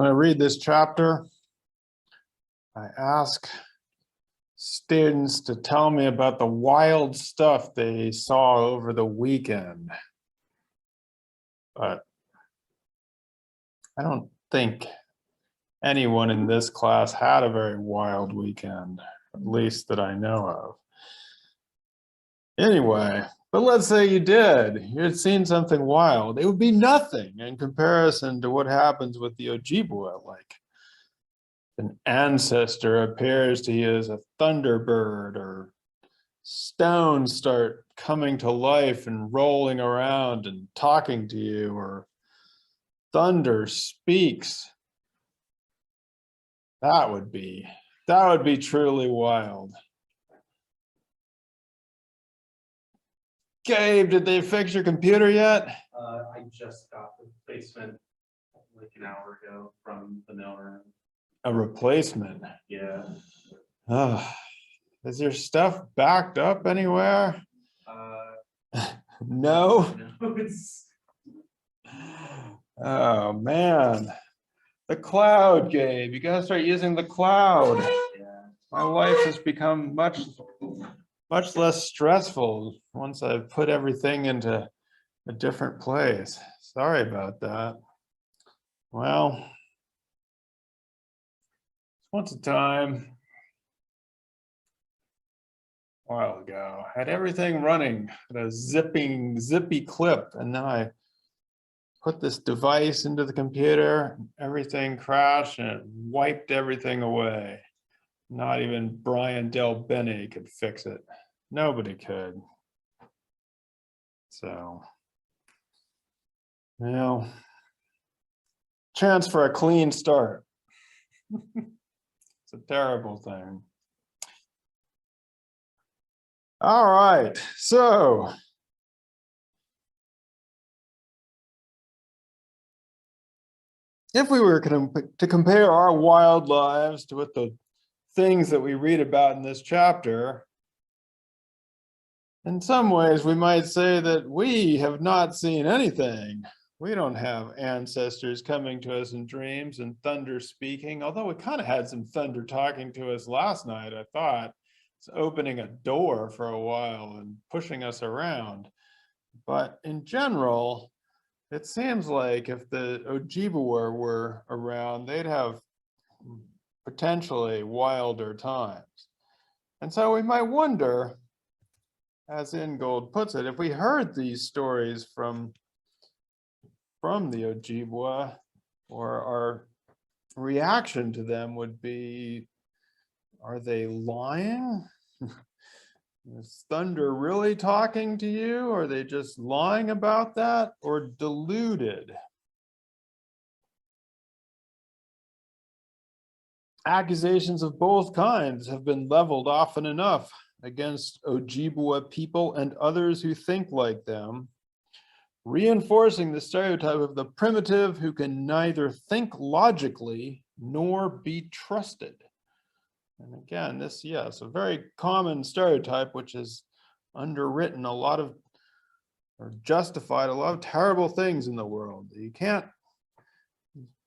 When I read this chapter, I ask students to tell me about the wild stuff they saw over the weekend. But I don't think anyone in this class had a very wild weekend, at least that I know of. Anyway, but let's say you did. You'd seen something wild. It would be nothing in comparison to what happens with the Ojibwe. Like an ancestor appears to you as a thunderbird, or stones start coming to life and rolling around and talking to you, or thunder speaks. That would be truly wild. Gabe, did they fix your computer yet? I just got the replacement like an hour ago from the mailroom. A replacement? Yeah. Is your stuff backed up anywhere? No? No, it's... Oh man. The cloud, Gabe. You gotta start using the cloud. Yeah. My life has become much less stressful once I've put everything into a different place. Sorry about that. Well, once a time, a while ago, I had everything running at a zippy clip, and then I put this device into the computer, everything crashed, and it wiped everything away. Not even Brian Del Bene could fix it. Nobody could. So, you know, chance for a clean start. It's a terrible thing. All right, so if we were to compare our wild lives to what the things that we read about in this chapter, in some ways we might say that we have not seen anything. We don't have ancestors coming to us in dreams and thunder speaking, although we kind of had some thunder talking to us last night. I thought it's opening a door for a while and pushing us around. But in general, it seems like if the Ojibwe were around, they'd have potentially wilder times. And so we might wonder, as Ingold puts it, if we heard these stories from the Ojibwe, or our reaction to them would be, are they lying? Is thunder really talking to you? Are they just lying about that, or deluded? Accusations of both kinds have been leveled often enough against Ojibwe people and others who think like them, reinforcing the stereotype of the primitive who can neither think logically nor be trusted. And again, this, yes, a very common stereotype which has underwritten a lot of, or justified a lot of terrible things in the world. You can't,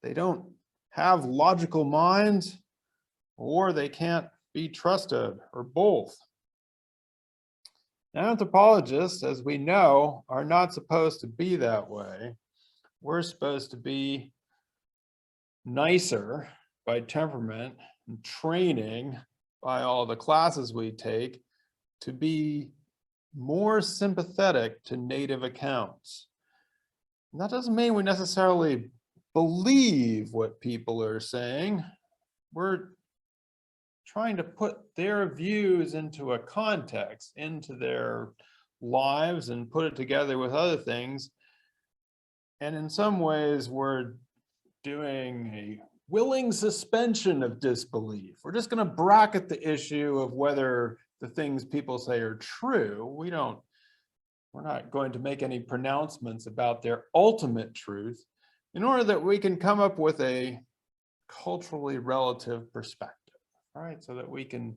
they don't have logical minds, or they can't be trusted, or both. Anthropologists, as we know, are not supposed to be that way. We're supposed to be nicer by temperament and training by all the classes we take to be more sympathetic to native accounts. And that doesn't mean we necessarily believe what people are saying. We're trying to put their views into a context, into their lives, and put it together with other things. And in some ways, we're doing a willing suspension of disbelief. We're just going to bracket the issue of whether the things people say are true. We're not going to make any pronouncements about their ultimate truth, in order that we can come up with a culturally relative perspective. All right, so that we can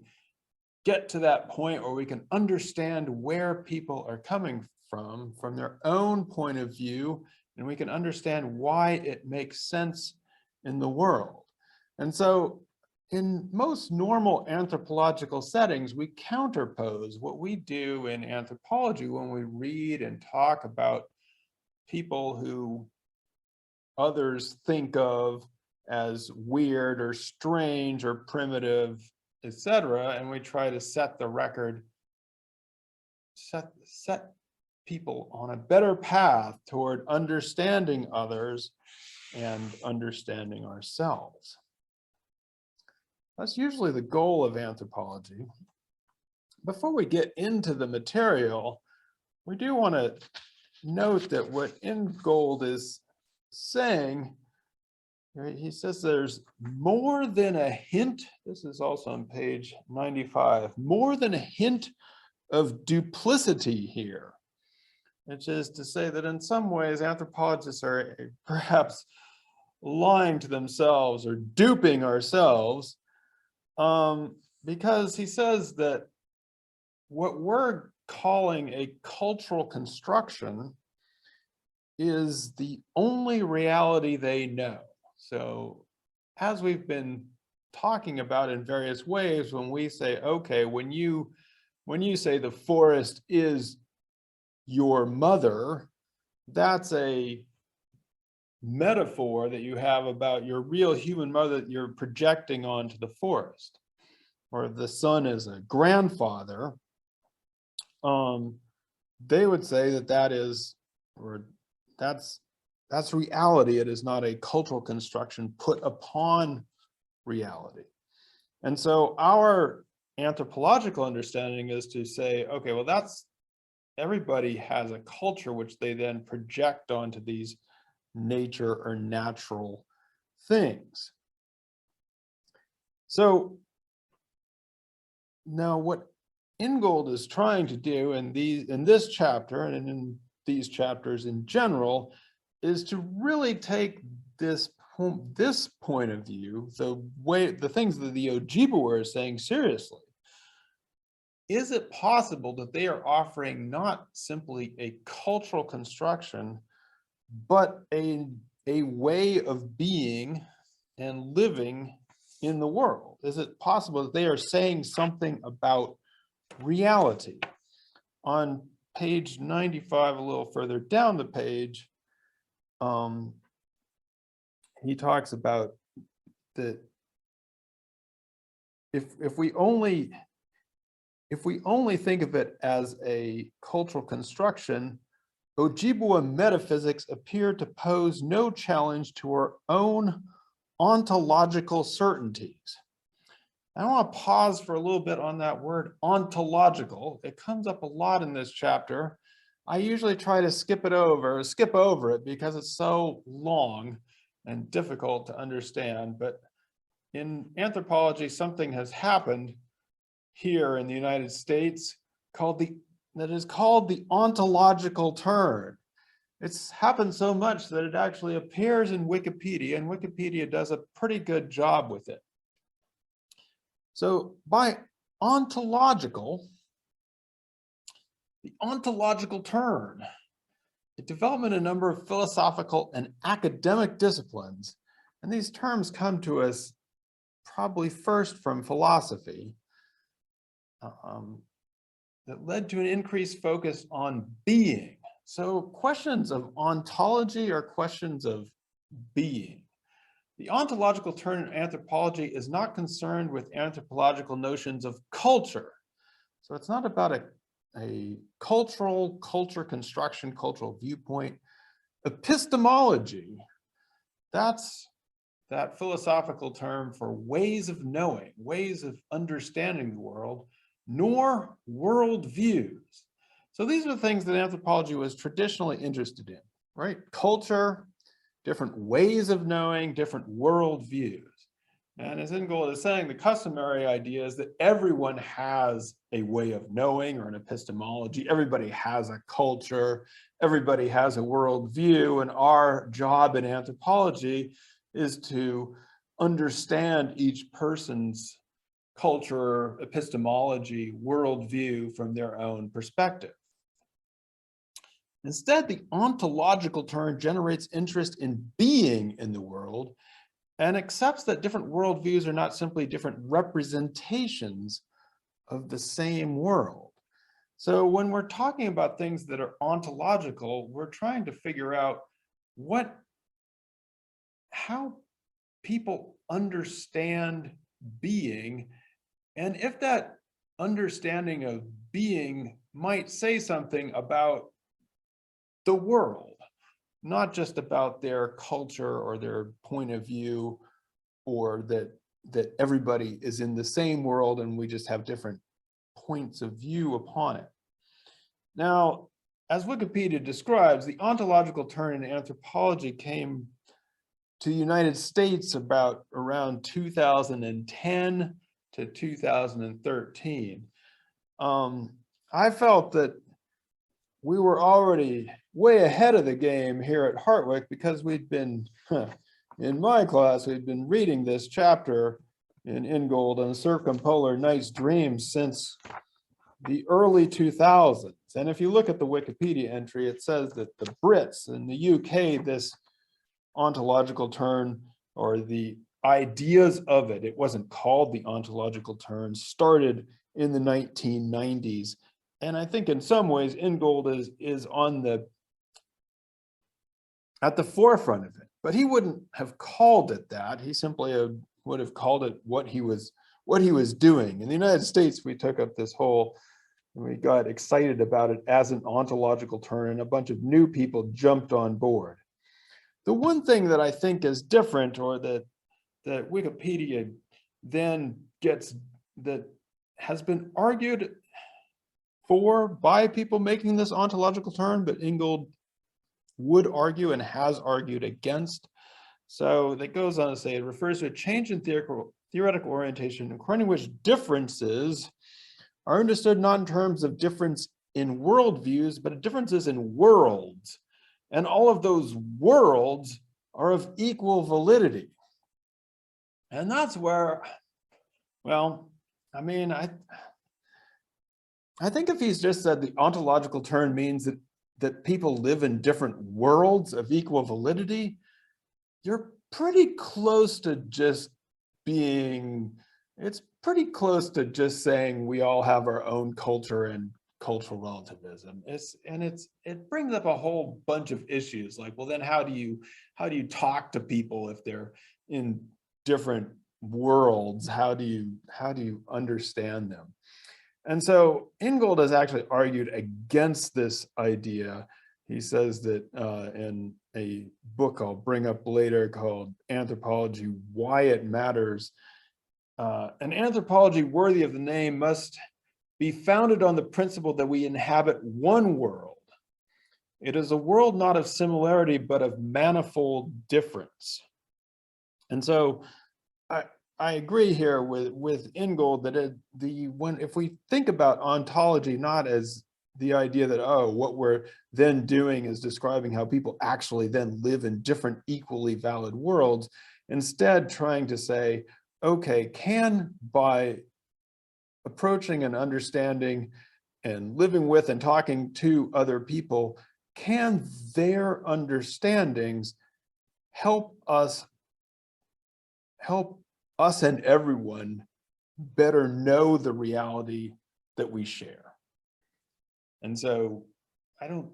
get to that point where we can understand where people are coming from their own point of view, and we can understand why it makes sense in the world. And so in most normal anthropological settings, we counterpose what we do in anthropology when we read and talk about people who others think of as weird or strange or primitive, etc. And we try to set the record, set people on a better path toward understanding others and understanding ourselves. That's usually the goal of anthropology. Before we get into the material, we do want to note that what Ingold is saying, right, he says there's more than a hint, this is also on page 95, more than a hint of duplicity here, which is to say that in some ways anthropologists are perhaps lying to themselves or duping ourselves, because he says that what we're calling a cultural construction is the only reality they know. So as we've been talking about in various ways, when we say, okay, when you say the forest is your mother, that's a metaphor that you have about your real human mother that you're projecting onto the forest. Or the son is a grandfather, they would say that that is, or that's reality. It is not a cultural construction put upon reality. And so our anthropological understanding is to say, okay, well, that's, everybody has a culture which they then project onto these nature or natural things. So now what Ingold is trying to do in this chapter and in these chapters in general is to really take this point of view, the things that the Ojibwe are saying seriously. Is it possible that they are offering not simply a cultural construction, but a way of being and living in the world? Is it possible that they are saying something about reality? On page 95, a little further down the page, he talks about that if we only think of it as a cultural construction, Ojibwe metaphysics appear to pose no challenge to our own ontological certainties. I want to pause for a little bit on that word ontological. It comes up a lot in this chapter. I usually try to skip over it because it's so long and difficult to understand. But in anthropology, something has happened here in the United States that is called the ontological turn. It's happened so much that it actually appears in Wikipedia, and Wikipedia does a pretty good job with it. So by ontological, the ontological turn, the development of a number of philosophical and academic disciplines, and these terms come to us probably first from philosophy, that led to an increased focus on being. So questions of ontology are questions of being. The ontological turn in anthropology is not concerned with anthropological notions of culture. So it's not about a culture construction, cultural viewpoint. Epistemology, that's that philosophical term for ways of knowing, ways of understanding the world, nor worldviews. So these are the things that anthropology was traditionally interested in, right? Culture, different ways of knowing, different worldviews. And as Ingold is saying, the customary idea is that everyone has a way of knowing or an epistemology. Everybody has a culture. Everybody has a worldview. And our job in anthropology is to understand each person's culture, epistemology, worldview from their own perspective. Instead, the ontological turn generates interest in being in the world and accepts that different worldviews are not simply different representations of the same world. So when we're talking about things that are ontological, we're trying to figure out how people understand being, and if that understanding of being might say something about the world, not just about their culture or their point of view, or that everybody is in the same world and we just have different points of view upon it. Now, as Wikipedia describes, the ontological turn in anthropology came to the United States around 2010 to 2013. I felt that we were already way ahead of the game here at Hartwick because we'd been, in my class, we'd been reading this chapter in Ingold on circumpolar night's dreams since the early 2000s. And if you look at the Wikipedia entry, it says that the Brits in the UK, this ontological turn, or the ideas of it, it wasn't called the ontological turn, started in the 1990s. And I think in some ways Ingold is at the forefront of it, but he wouldn't have called it that. He simply would have called it what he was doing. In the United States, we took up this whole, we got excited about it as an ontological turn, and a bunch of new people jumped on board. The one thing that I think is different, or that Wikipedia then gets, that has been argued for by people making this ontological turn, but Ingold would argue and has argued against. So that goes on to say, it refers to a change in theoretical orientation according to which differences are understood not in terms of difference in worldviews, but differences in worlds. And all of those worlds are of equal validity. And that's where, well, I mean, I think if he's just said the ontological turn means that people live in different worlds of equal validity, you're pretty close to just being, it's pretty close to just saying we all have our own culture and cultural relativism. It brings up a whole bunch of issues, like, well, then how do you talk to people if they're in different worlds? How do you understand them? And so Ingold has actually argued against this idea. He says that in a book I'll bring up later called Anthropology, Why It Matters, an anthropology worthy of the name must be founded on the principle that we inhabit one world. It is a world not of similarity, but of manifold difference. And so I agree here with Ingold that if we think about ontology not as the idea that, oh, what we're then doing is describing how people actually then live in different equally valid worlds, instead trying to say, okay, by approaching and understanding and living with and talking to other people, can their understandings help us and everyone better know the reality that we share? And so I'm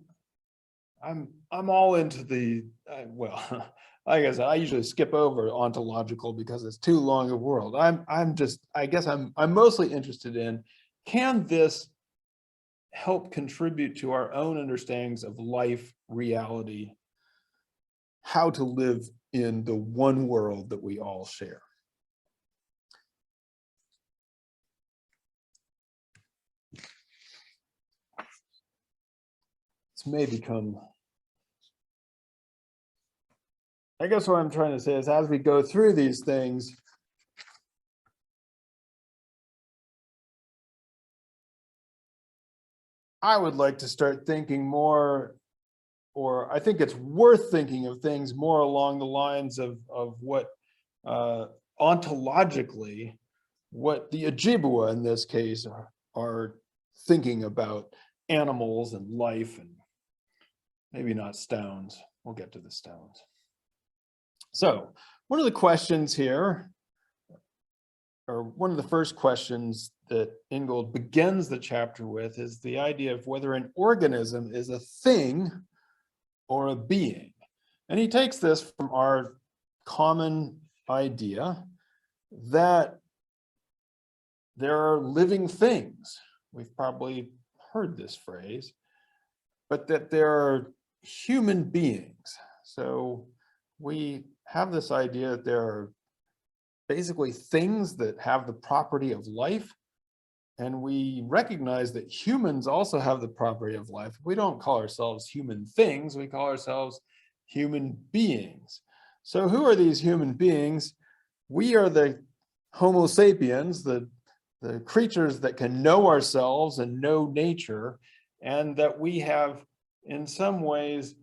all into the, well, I guess I usually skip over ontological because it's too long a world. I guess I'm mostly interested in, can this help contribute to our own understandings of life, reality, how to live in the one world that we all share? This may become, I guess what I'm trying to say is, as we go through these things, I would like to start thinking more, or I think it's worth thinking of things more along the lines of what ontologically, what the Ojibwe in this case are thinking about animals and life, and maybe not stones. We'll get to the stones. So one of the questions here, or one of the first questions that Ingold begins the chapter with, is the idea of whether an organism is a thing or a being. And he takes this from our common idea that there are living things. We've probably heard this phrase, but that there are human beings. So we have this idea that there are basically things that have the property of life, and we recognize that humans also have the property of life. We don't call ourselves human things, we call ourselves human beings. So who are these human beings? We are the Homo sapiens, the creatures that can know ourselves and know nature, and that we have in some ways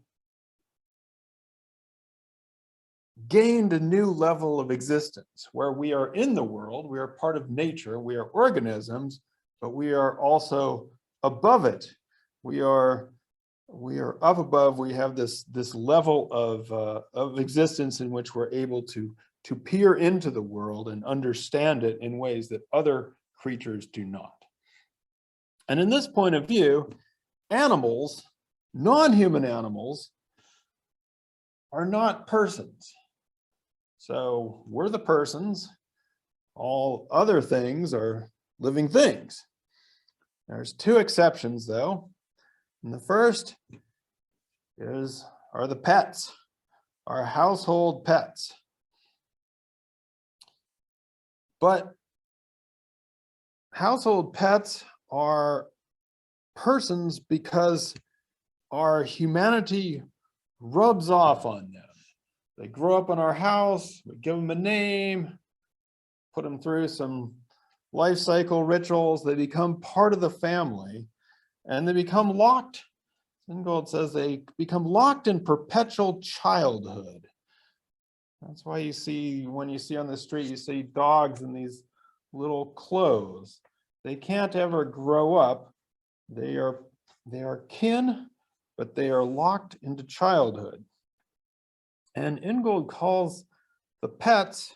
gained a new level of existence where we are in the world, we are part of nature, we are organisms, but we are also above it. We are up above, we have this level of existence in which we're able to peer into the world and understand it in ways that other creatures do not. And in this point of view, animals, non-human animals, are not persons. So we're the persons, all other things are living things. There's two exceptions though. And the first are the pets, our household pets. But household pets are persons because our humanity rubs off on them. They grow up in our house, we give them a name, put them through some life cycle rituals, they become part of the family, and they become locked. Ingold says they become locked in perpetual childhood. That's why you see, when you see on the street, you see dogs in these little clothes. They can't ever grow up. They are kin, but they are locked into childhood. And Ingold calls the pets,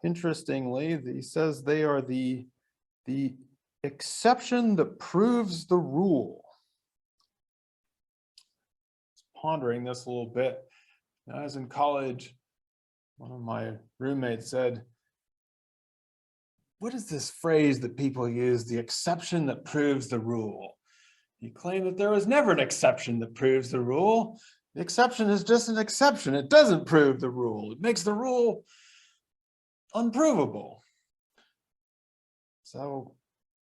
interestingly, he says they are the exception that proves the rule. Pondering this a little bit. When I was in college, one of my roommates said, "What is this phrase that people use, the exception that proves the rule?" He claimed that there was never an exception that proves the rule. The exception is just an exception. It doesn't prove the rule. It makes the rule unprovable. So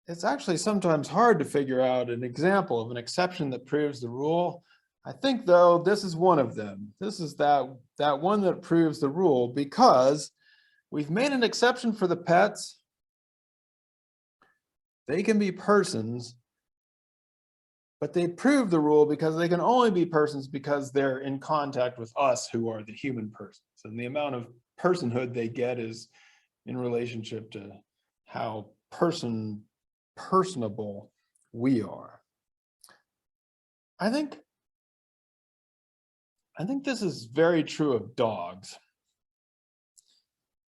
it's actually sometimes hard to figure out an example of an exception that proves the rule. I think, though, this is one of them. This is that one that proves the rule, because we've made an exception for the pets. They can be persons, but they prove the rule because they can only be persons because they're in contact with us who are the human persons. And the amount of personhood they get is in relationship to how personable we are. I think this is very true of dogs,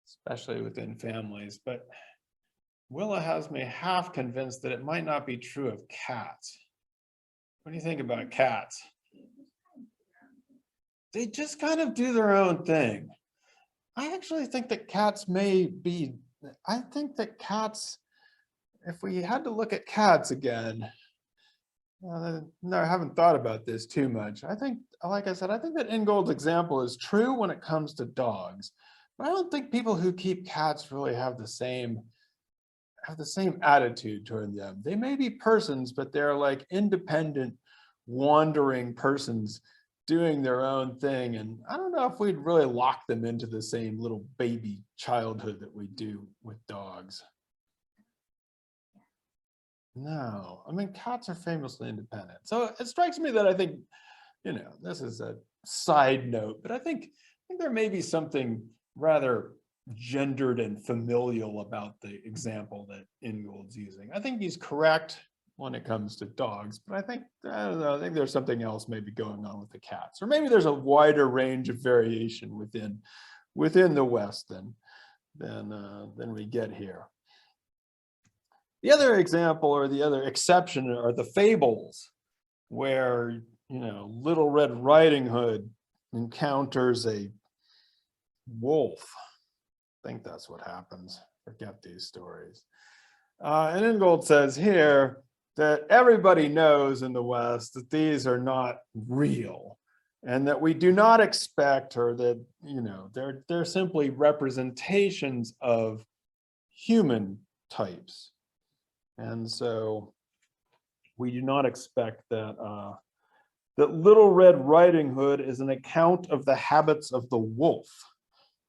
especially within families, but Willa has me half convinced that it might not be true of cats. What do you think about cats? They just kind of do their own thing. I actually think that cats if we had to look at cats again, no, I haven't thought about this too much. I think, like I said, I think that Ingold's example is true when it comes to dogs, but I don't think people who keep cats really have the same attitude toward them. They may be persons, but they're like independent, wandering persons doing their own thing. And I don't know if we'd really lock them into the same little baby childhood that we do with dogs. No, I mean, cats are famously independent. So it strikes me that I think, this is a side note, but I think there may be something rather gendered and familial about the example that Ingold's using. I think he's correct when it comes to dogs, but I think there's something else maybe going on with the cats, or maybe there's a wider range of variation within within the West than we get here. The other example or the other exception are the fables, where, you know, Little Red Riding Hood encounters a wolf. I think that's what happens. Forget these stories. And Ingold says here that everybody knows in the West that these are not real, and that we do not expect, or that, you know, they're simply representations of human types. And so we do not expect that that Little Red Riding Hood is an account of the habits of the wolf.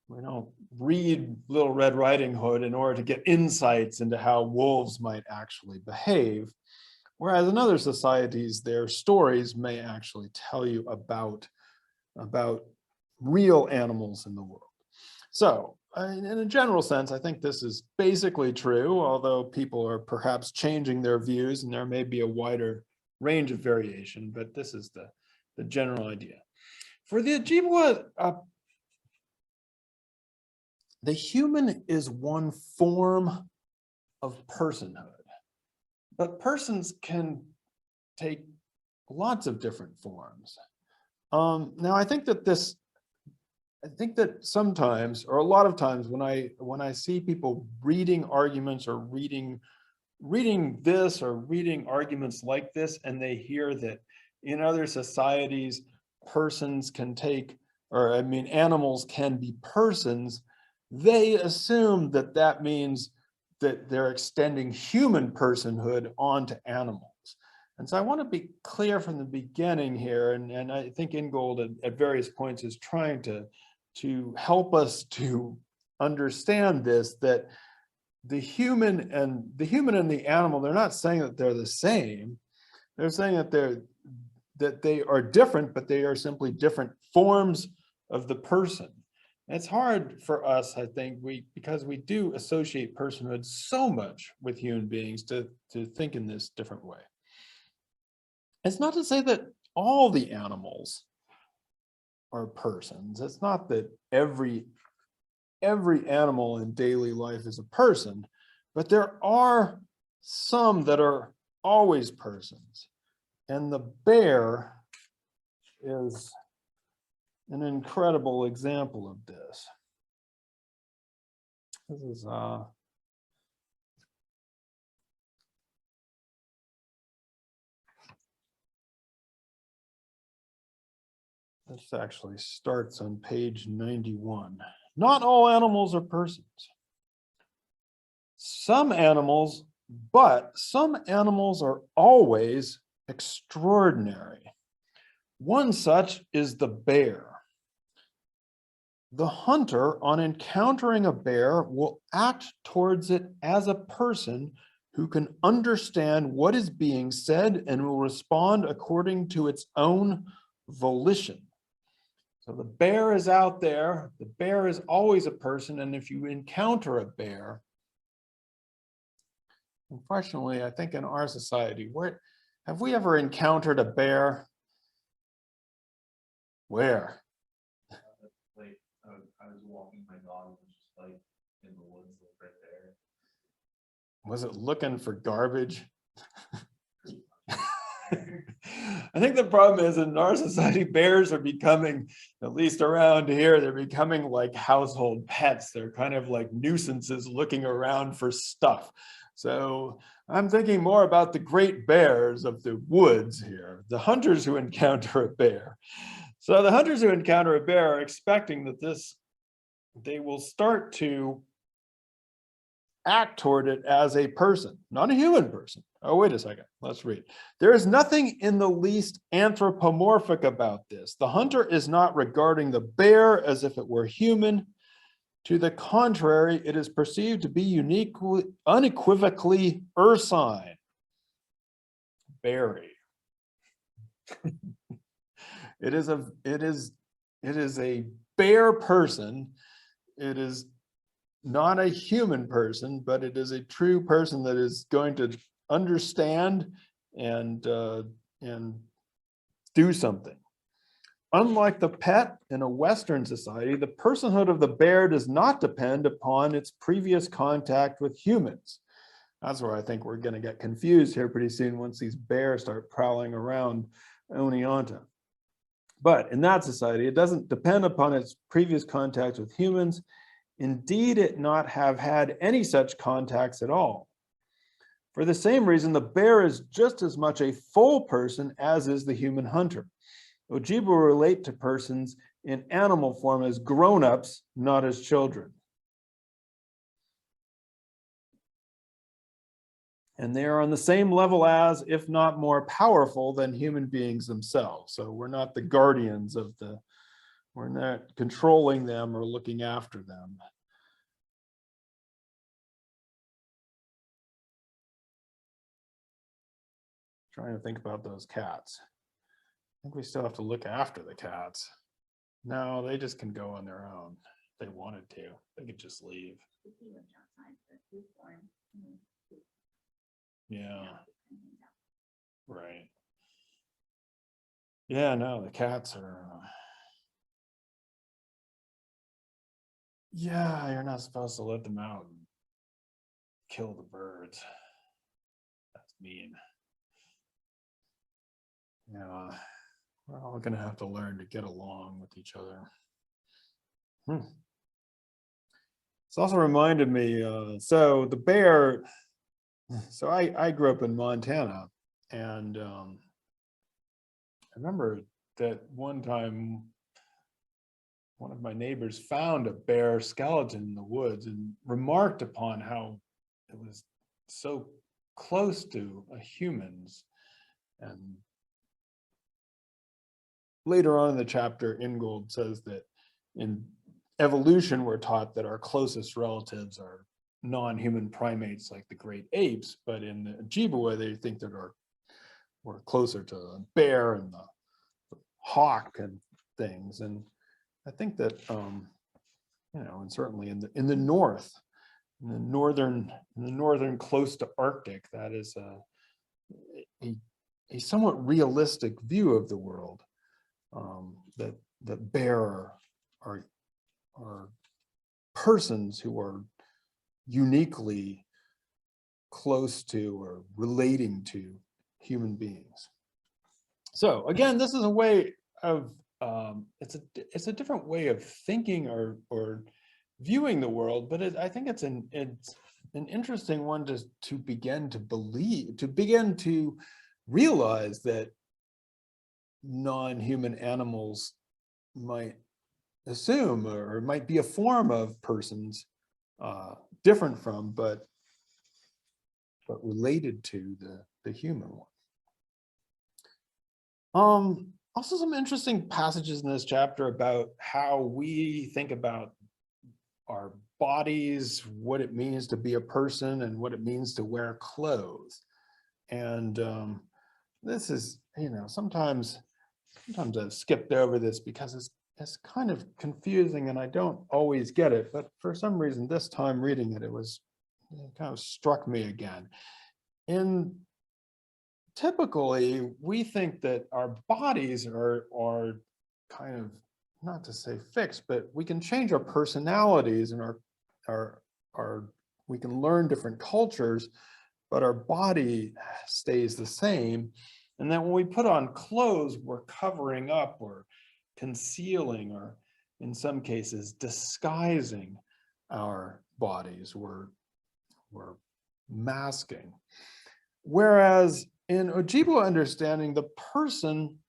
We don't read Little Red Riding Hood in order to get insights into how wolves might actually behave. Whereas in other societies, their stories may actually tell you about real animals in the world. So in a general sense, I think this is basically true, although people are perhaps changing their views and there may be a wider range of variation, but this is the general idea. For the Ojibwe, the human is one form of personhood, but persons can take lots of different forms. Now, I think that sometimes, or a lot of times, when I see people reading arguments or reading this or reading arguments like this, and they hear that in other societies, persons can take, or I mean, animals can be persons, they assume that that means that they're extending human personhood onto animals. And so I want to be clear from the beginning here, and I think Ingold at various points is trying to help us to understand this, that the human and the animal, they're not saying that they're the same. They're saying that they are different, but they are simply different forms of the person. And it's hard for us, I think, because we do associate personhood so much with human beings to think in this different way. It's not to say that all the animals are persons. It's not that every animal in daily life is a person, but there are some that are always persons. And the bear is an incredible example of this. This is this actually starts on page 91. Not all animals are persons. Some animals are always extraordinary. One such is the bear. The hunter, on encountering a bear, will act towards it as a person who can understand what is being said and will respond according to its own volition. So the bear is out there. The bear is always a person. And if you encounter a bear, unfortunately, I think in our society, have we ever encountered a bear? Where? Like, I was walking my dog, and was just like in the woods, like right there. Was it looking for garbage? I think the problem is in our society, bears are becoming, at least around here, they're becoming like household pets. They're kind of like nuisances looking around for stuff. So I'm thinking more about the great bears of the woods here, the hunters who encounter a bear. So the hunters who encounter a bear are expecting that they will start to act toward it as a person, not a human person. Oh, wait a second, let's read. There is nothing in the least anthropomorphic about this. The hunter is not regarding the bear as if it were human. To the contrary, it is perceived to be unequivocally ursine. Berry. It is a bear person. It is not a human person, but it is a true person that is going to understand and do something. unlike the pet in a Western society, the personhood of the bear does not depend upon its previous contact with humans. That's where I think we're going to get confused here pretty soon once these bears start prowling around Oneonta. But in that society, it doesn't depend upon its previous contact with humans. Indeed, it not have had any such contacts at all. For the same reason, the bear is just as much a full person as is the human hunter. Ojibwe relate to persons in animal form as grown-ups, not as children. And they are on the same level as, if not more powerful than human beings themselves. So we're not the guardians of the, we're not controlling them or looking after them. Trying to think about those cats. I think we still have to look after the cats. No, they just can go on their own. If they wanted to, they could just leave. Yeah. Right. Yeah, no, the cats are. Yeah, you're not supposed to let them out and kill the birds. That's mean. Yeah, we're all gonna have to learn to get along with each other. It's also reminded me, so the bear, so I grew up in Montana, and I remember that one time one of my neighbors found a bear skeleton in the woods and remarked upon how it was so close to a human's. And later on in the chapter, Ingold says that in evolution, we're taught that our closest relatives are non-human primates like the great apes, but in the Ojibwe, they think that we're closer to the bear and the hawk and things. And I think that, you know, and certainly in the north, in the northern close to Arctic, that is a somewhat realistic view of the world. That bear are persons who are uniquely close to or relating to human beings. So again, this is a way of it's a different way of thinking or viewing the world, but I think it's an interesting one to begin to believe, to begin to realize that non-human animals might assume or might be a form of persons different from, but related to the human one. Also some interesting passages in this chapter about how we think about our bodies, what it means to be a person, and what it means to wear clothes. And this is, you know, sometimes I've skipped over this because it's kind of confusing and I don't always get it, but for some reason this time reading it, it kind of struck me again. And typically we think that our bodies are kind of, not to say fixed, but we can change our personalities and we can learn different cultures, but our body stays the same. And then when we put on clothes, we're covering up or concealing, or in some cases disguising our bodies. We're masking. Whereas in Ojibwe understanding, the person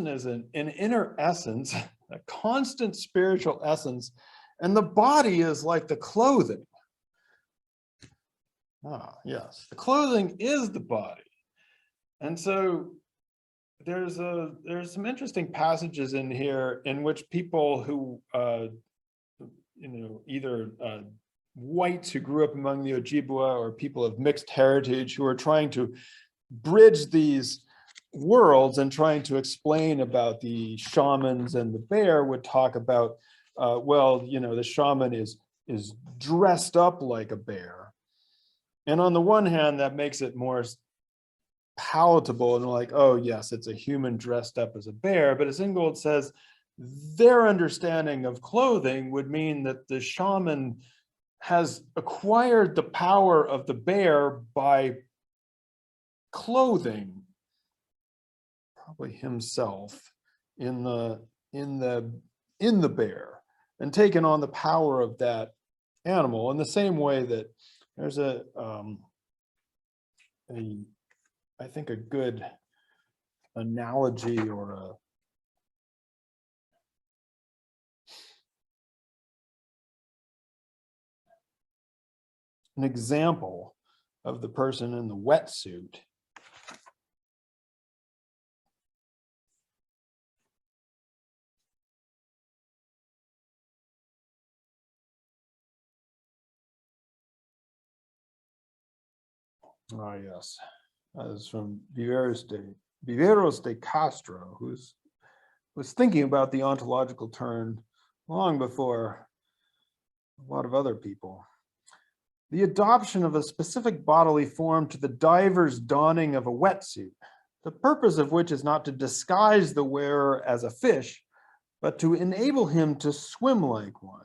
is an inner essence, a constant spiritual essence, and the body is like the clothing. Ah, yes, the clothing is the body. And so there's some interesting passages in here in which people who you know, either whites who grew up among the Ojibwe or people of mixed heritage who are trying to bridge these worlds and trying to explain about the shamans and the bear would talk about, well, you know, the shaman is dressed up like a bear. And on the one hand, that makes it more palatable and like, oh yes, it's a human dressed up as a bear. But as Ingold says, their understanding of clothing would mean that the shaman has acquired the power of the bear by clothing probably himself in the bear and taken on the power of that animal in the same way that there's I think a good analogy or an example of the person in the wetsuit. Oh yes, that is from Viveros de Castro, who's was thinking about the ontological turn long before a lot of other people. The adoption of a specific bodily form to the diver's donning of a wetsuit, the purpose of which is not to disguise the wearer as a fish, but to enable him to swim like one.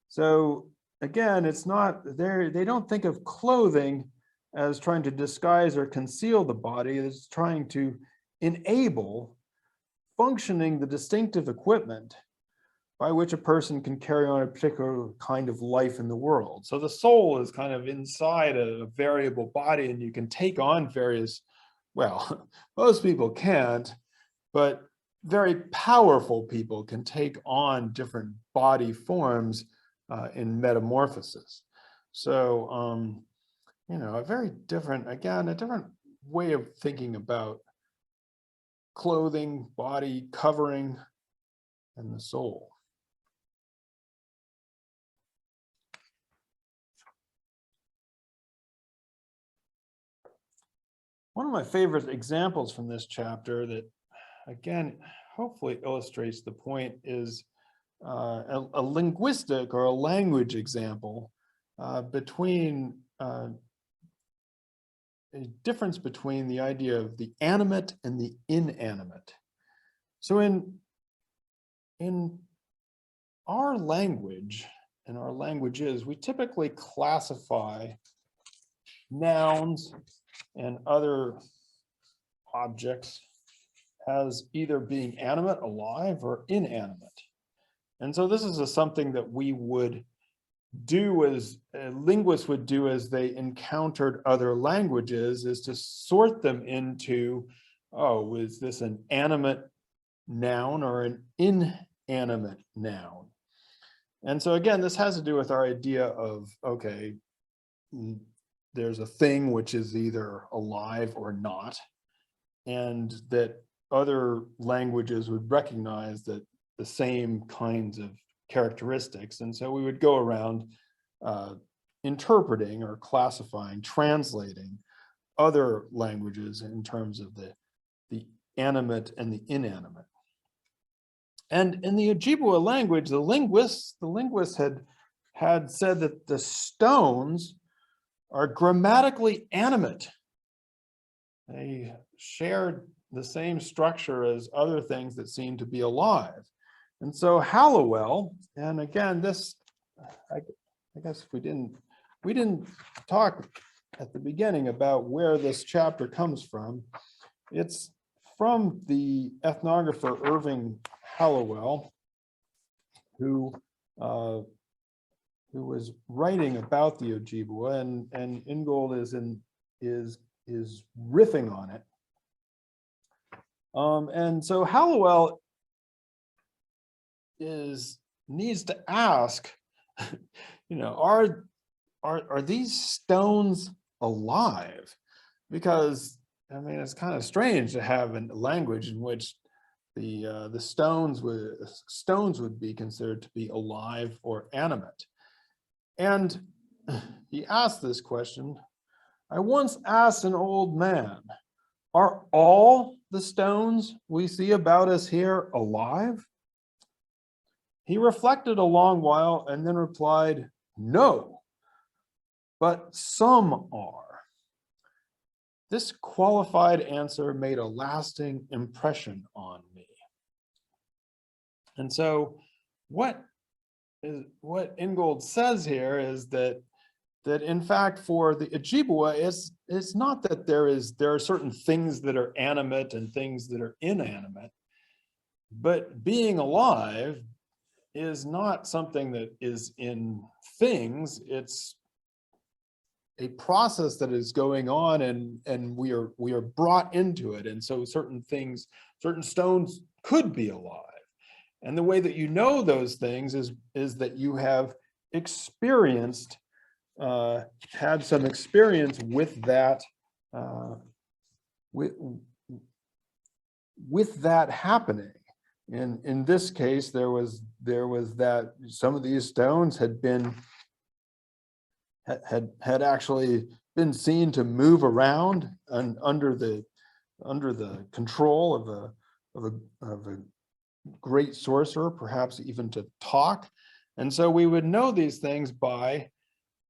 So again, it's not there, they don't think of clothing as trying to disguise or conceal the body. It's trying to enable functioning the distinctive equipment by which a person can carry on a particular kind of life in the world. So the soul is kind of inside a variable body, and you can take on various, well, most people can't, but very powerful people can take on different body forms in metamorphosis. So, you know, a very different, again, a different way of thinking about clothing, body, covering, and the soul. One of my favorite examples from this chapter that, again, hopefully illustrates the point is a linguistic or a language example between a difference between the idea of the animate and the inanimate. So in our language and our languages, we typically classify nouns and other objects as either being animate, alive, or inanimate. And so this is something that we would do as linguists would do as they encountered other languages, is to sort them into, oh, is this an animate noun or an inanimate noun? And so again, this has to do with our idea of, okay, there's a thing which is either alive or not, and that other languages would recognize that the same kinds of characteristics. And so we would go around interpreting or classifying, translating other languages in terms of the animate and the inanimate. And in the Ojibwe language, the linguists had said that the stones are grammatically animate. They shared the same structure as other things that seem to be alive. And so Hallowell, and again, this, I guess we didn't talk at the beginning about where this chapter comes from. It's from the ethnographer Irving Hallowell, who was writing about the Ojibwe, and Ingold is riffing on it. And so Hallowell needs to ask, you know, are these stones alive? Because I mean, it's kind of strange to have a language in which the stones would be considered to be alive or animate. And he asked this question. I once asked an old man, are all the stones we see about us here alive? He reflected a long while and then replied, no, but some are. this qualified answer made a lasting impression on me. And so what Ingold says here is that in fact for the Ojibwe, it's not that there are certain things that are animate and things that are inanimate, but being alive is not something that is in things. It's a process that is going on, and we are brought into it. And so certain things, certain stones could be alive. And the way that you know those things is that you have experienced, had some experience with that, with that happening. In this case, there was that some of these stones had actually been seen to move around and under the control of a great sorcerer, perhaps even to talk. And so we would know these things by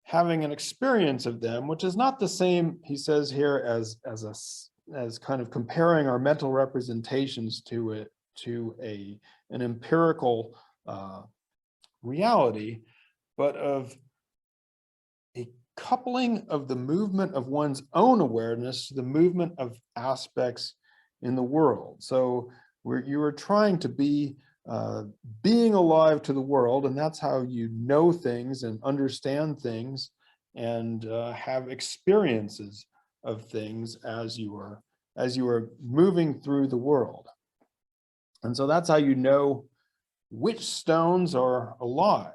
having an experience of them, which is not the same, he says here, as kind of comparing our mental representations to an empirical reality, but of a coupling of the movement of one's own awareness to the movement of aspects in the world. So you are trying to be being alive to the world, and that's how you know things and understand things and have experiences of things as you are moving through the world. And so that's how you know which stones are alive.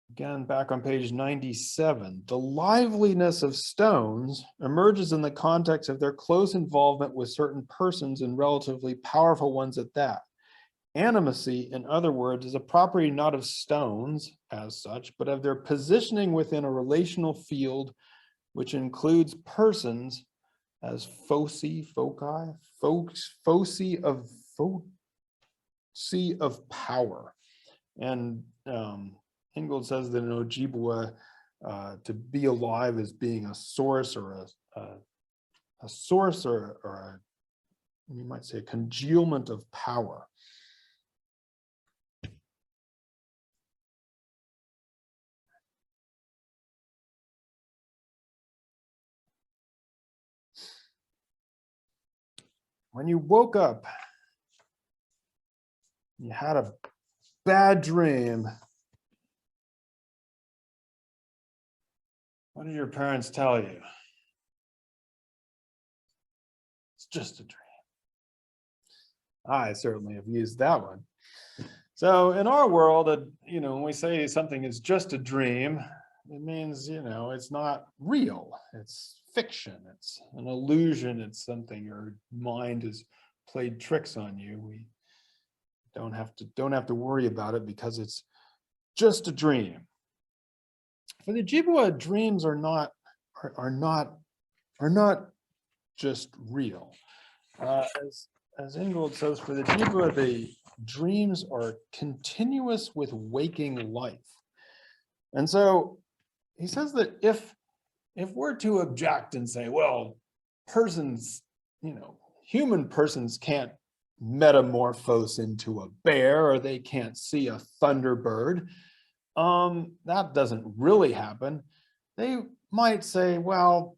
Again, back on page 97, the liveliness of stones emerges in the context of their close involvement with certain persons and relatively powerful ones at that. Animacy, in other words, is a property not of stones as such, but of their positioning within a relational field, which includes persons as foci of power. And Ingold says that in Ojibwe, to be alive is being a source or a source or you might say a congealment of power. When you woke up, you had a bad dream. What did your parents tell you? It's just a dream. I certainly have used that one. So in our world, when we say something is just a dream, it means, it's not real. It's fiction. It's an illusion. It's something your mind has played tricks on you. We don't have to worry about it because it's just a dream. For the Ojibwe, dreams are not just real. As Ingold says, for the Ojibwe, the dreams are continuous with waking life. And so he says that if we're to object and say, well, persons, human persons can't metamorphose into a bear, or they can't see a thunderbird, that doesn't really happen. They might say, well,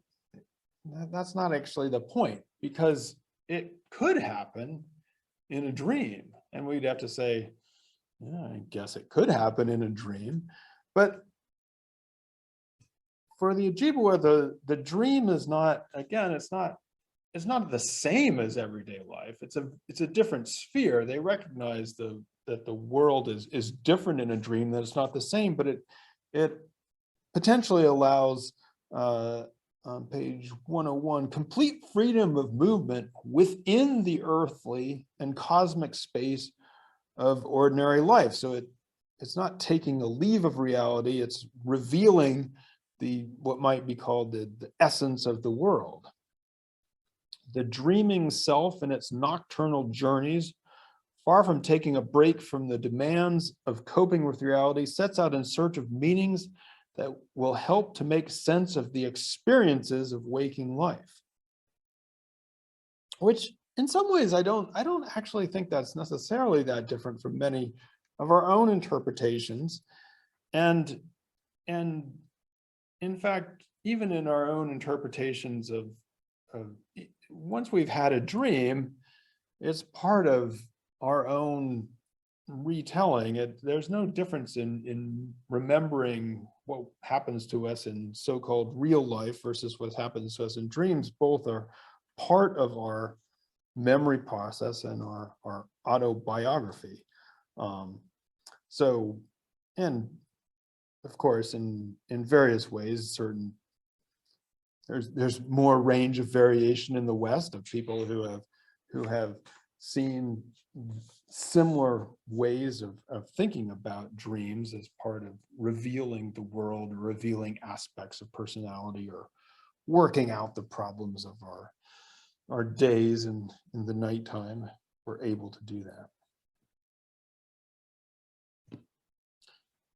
that's not actually the point, because it could happen in a dream. And we'd have to say, yeah, I guess it could happen in a dream. But for the Ojibwe, the dream is not, again, it's not the same as everyday life. It's a different sphere. They recognize that the world is different in a dream, that it's not the same, but it potentially allows, on page 101, complete freedom of movement within the earthly and cosmic space of ordinary life. So it's not taking a leave of reality, it's revealing what might be called the essence of the world. The dreaming self in its nocturnal journeys, far from taking a break from the demands of coping with reality, sets out in search of meanings that will help to make sense of the experiences of waking life. Which in some ways, I don't actually think that's necessarily that different from many of our own interpretations. And in fact, even in our own interpretations of once we've had a dream, it's part of our own retelling. There's no difference in remembering what happens to us in so-called real life versus what happens to us in dreams. Both are part of our memory process and our autobiography. So, and of course, in various ways, there's more range of variation in the West of people who have seen similar ways of thinking about dreams as part of revealing the world, or revealing aspects of personality, or working out the problems of our days and in the nighttime. We're able to do that.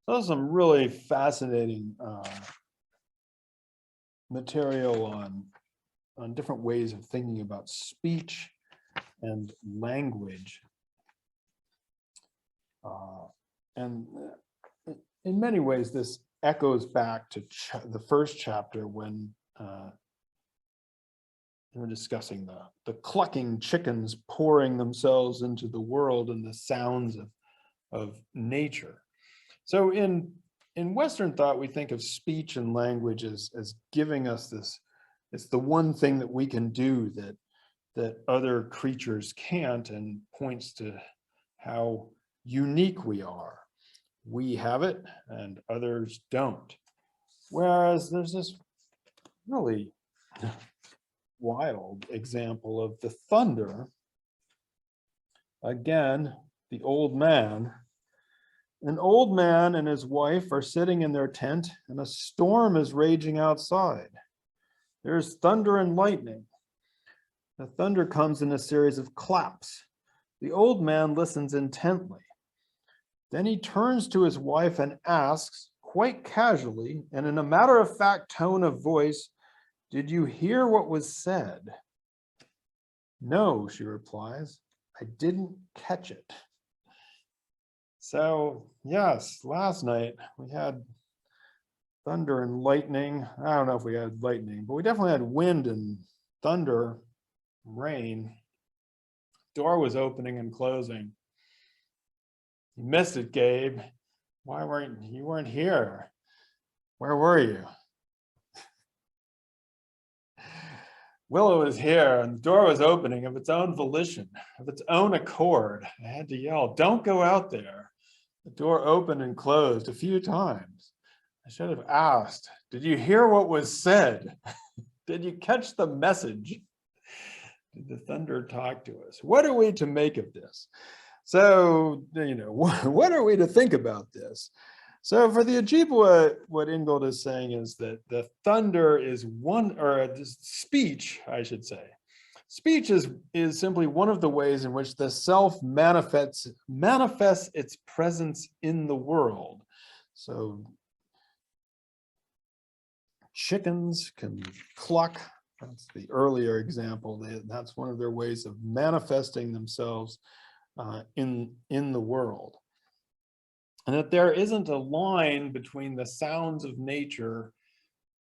So that's some really fascinating material on different ways of thinking about speech and language. And in many ways, this echoes back to the first chapter when we're discussing the clucking chickens pouring themselves into the world and the sounds of nature. So in Western thought, we think of speech and language as giving us this, it's the one thing that we can do that other creatures can't, and points to how unique we are. We have it and others don't. Whereas there's this really wild example of the thunder. Again, the old man. An old man and his wife are sitting in their tent, and a storm is raging outside. There's thunder and lightning. The thunder comes in a series of claps. The old man listens intently. Then he turns to his wife and asks, quite casually and in a matter-of-fact tone of voice, "Did you hear what was said?" "No," she replies, "I didn't catch it." So yes, last night we had thunder and lightning. I don't know if we had lightning, but we definitely had wind and thunder, rain. Door was opening and closing. You missed it, Gabe. Why weren't you weren't here? Where were you? Willow was here and the door was opening of its own volition, of its own accord. I had to yell, "Don't go out there." The door opened and closed a few times. I should have asked, "Did you hear what was said? Did you catch the message? Did the thunder talk to us?" What are we to make of this? So, what are we to think about this? So for the Ojibwe, what Ingold is saying is that the thunder is one, or speech, I should say. Speech is simply one of the ways in which the self manifests its presence in the world. So chickens can cluck. That's the earlier example. That's one of their ways of manifesting themselves in the world. And that there isn't a line between the sounds of nature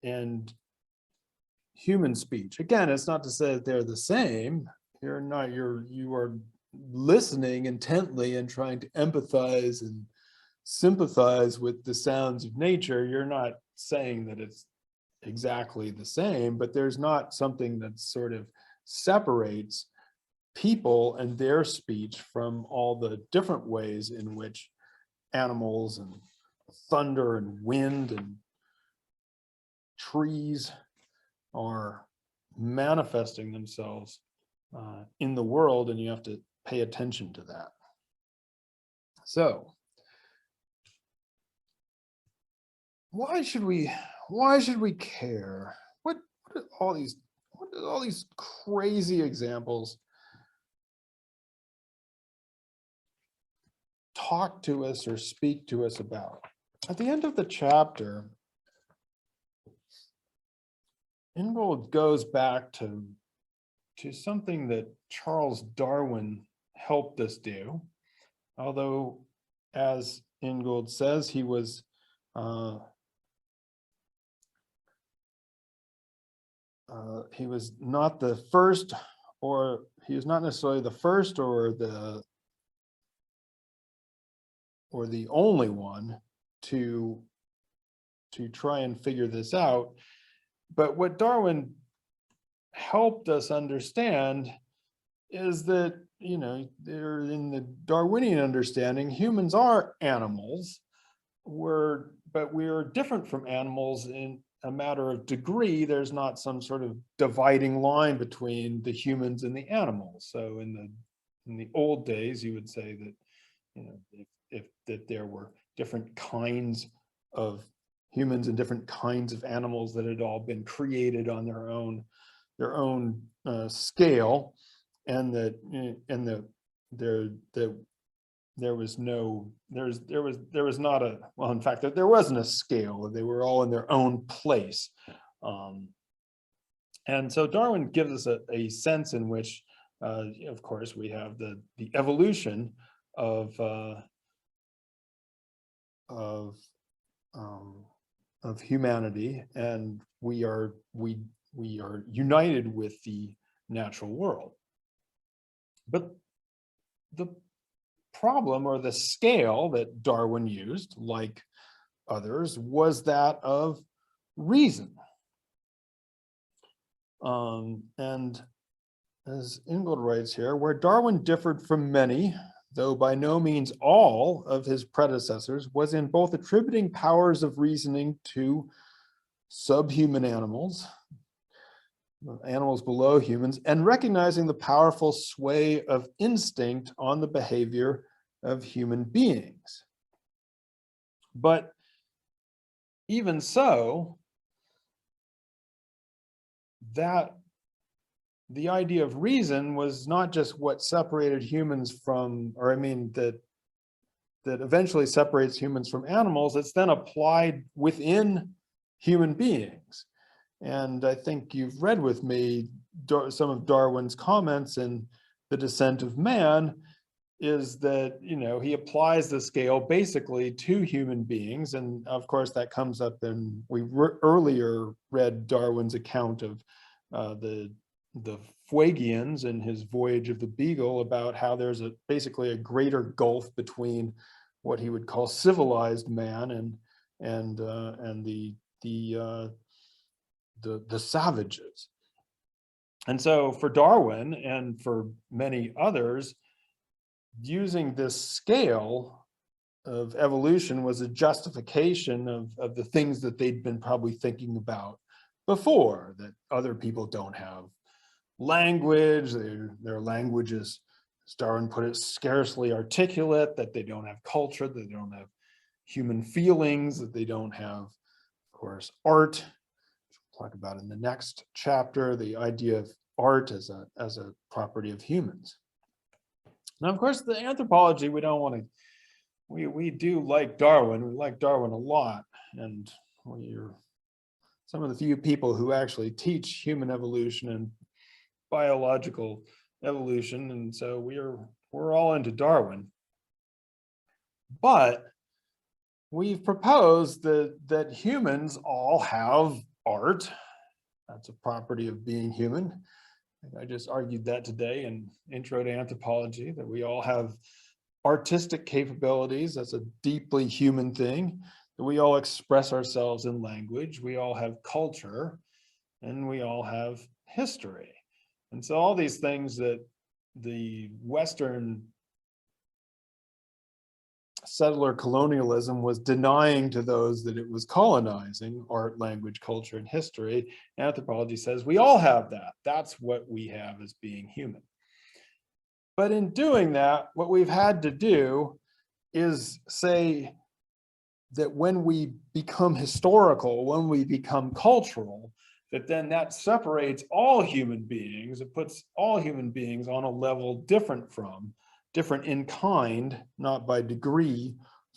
and human speech. Again, it's not to say that they're the same. You are listening intently and trying to empathize and sympathize with the sounds of nature. You're not saying that it's exactly the same, but there's not something that sort of separates people and their speech from all the different ways in which animals and thunder and wind and trees are manifesting themselves in the world, and you have to pay attention to that. So why should we care? What do all these crazy examples talk to us or speak to us about? At the end of the chapter, Ingold goes back to something that Charles Darwin helped us do, although, as Ingold says, he was not the first, or he was not necessarily the first or the only one to try and figure this out. But what Darwin helped us understand is that, you know, they're in the Darwinian understanding, humans are animals, but we are different from animals in a matter of degree. There's not some sort of dividing line between the humans and the animals. So in the old days, you would say that, you know, if that there were different kinds of humans and different kinds of animals that had all been created on their own scale, and that there was not a, well, in fact, that there wasn't a scale. They were all in their own place. And so Darwin gives us a sense in which, of course, we have the evolution of humanity, and we are united with the natural world. But the problem, or the scale, that Darwin used, like others, was that of reason. And as Ingold writes here, where Darwin differed from many, though by no means all, of his predecessors, was in both attributing powers of reasoning to subhuman animals below humans, and recognizing the powerful sway of instinct on the behavior of human beings. But even so, that the idea of reason was not just what separated humans from, or I mean, that eventually separates humans from animals. It's then applied within human beings. And I think you've read with me some of Darwin's comments in The Descent of Man, is that, you know, he applies the scale basically to human beings. And of course, that comes up in, we earlier read Darwin's account of the Fuegians and his Voyage of the Beagle, about how there's basically a greater gulf between what he would call civilized man and the savages. And so for Darwin and for many others, using this scale of evolution was a justification of the things that they'd been probably thinking about before, that other people don't have language, their language is, as Darwin put it, scarcely articulate, that they don't have culture, that they don't have human feelings, that they don't have, of course, art. We'll talk about in the next chapter, the idea of art as a property of humans. Now, of course, the anthropology, we don't want to, we do like Darwin. We like Darwin a lot, and we're some of the few people who actually teach human evolution and biological evolution, and so we're all into Darwin. But we've proposed that humans all have art. That's a property of being human. I just argued that today in Intro to Anthropology, that we all have artistic capabilities. That's a deeply human thing. That we all express ourselves in language. We all have culture, and we all have history. And so all these things that the Western settler colonialism was denying to those that it was colonizing, art, language, culture, and history, anthropology says we all have that. That's what we have as being human. But in doing that, what we've had to do is say that when we become historical, when we become cultural, that then that separates all human beings. It puts all human beings on a level different in kind, not by degree,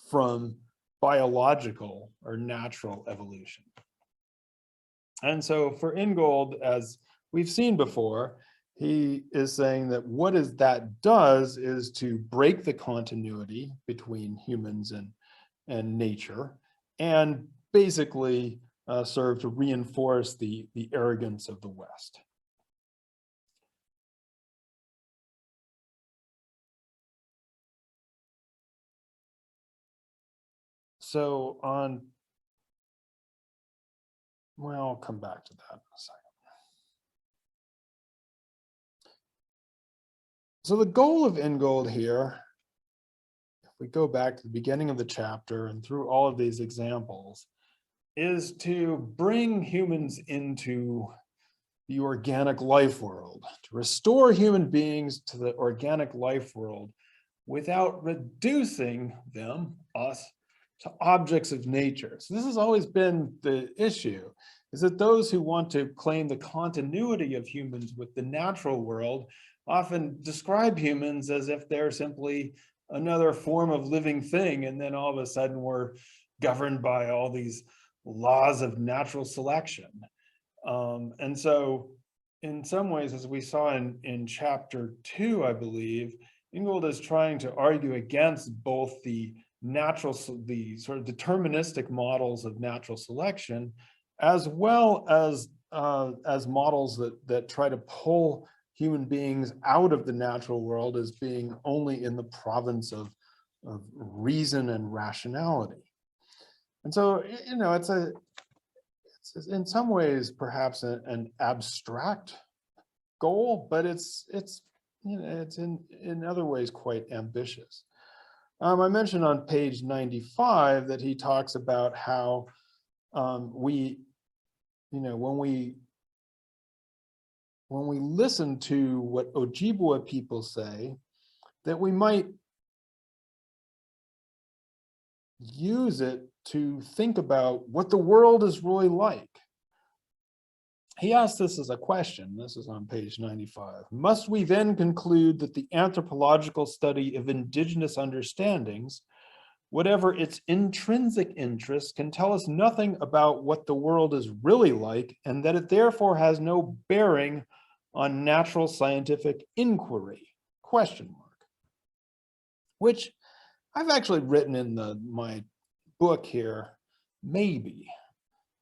from biological or natural evolution. And so for Ingold, as we've seen before, he is saying that that does is to break the continuity between humans and nature, and basically serve to reinforce the arrogance of the West. So well, I'll come back to that in a second. So the goal of Ingold here, if we go back to the beginning of the chapter and through all of these examples, is to bring humans into the organic life world, to restore human beings to the organic life world without reducing us, to objects of nature. So this has always been the issue, is that those who want to claim the continuity of humans with the natural world often describe humans as if they're simply another form of living thing, and then all of a sudden we're governed by all these laws of natural selection. And so in some ways, as we saw in chapter 2, I believe, Ingold is trying to argue against both the sort of deterministic models of natural selection, as well as models that try to pull human beings out of the natural world as being only in the province of reason and rationality. And so, you know, it's in some ways perhaps an abstract goal, but it's you know, it's in other ways quite ambitious. I mentioned on page 95 that he talks about how we, you know, when we listen to what Ojibwe people say, that we might use it to think about what the world is really like. He asked this as a question. This is on page 95. Must we then conclude that the anthropological study of indigenous understandings, whatever its intrinsic interest, can tell us nothing about what the world is really like, and that it therefore has no bearing on natural scientific inquiry? Question mark. Which I've actually written in my book here, maybe,